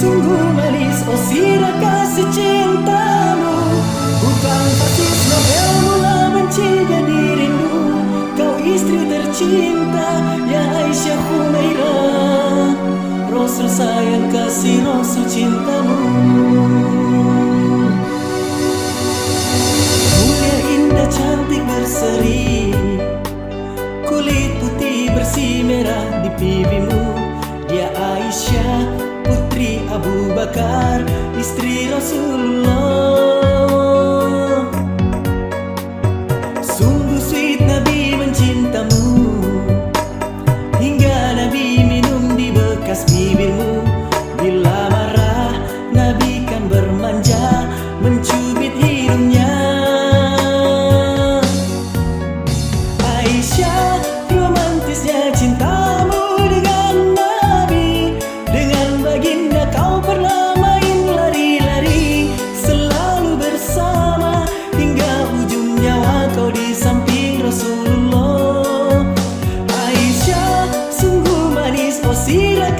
Sungguh manis, oh sirah kasih cintamu. Bukan persis novel mula bencinya dirimu. Kau istri tercinta, ya Aisyah Humairah. Rasul sayang kasih Rasul cintamu. Mulia indah cantik berseri, kulit putih bersih merah di pipimu. Dia Aisyah putri Abu Bakar, istri Rasulullah. Sungguh sweet Nabi mencintamu, hingga Nabi minum di bekas bibirmu. Bila marah Nabi kan bermanja, mencubit hidungnya. Aisyah, romantisnya cintamu dengan Nabi. Dengan baginda kau pernah main lari-lari, selalu bersama hingga ujung nyawa kau di samping Rasulullah. Aisyah, sungguh manis, oh sirah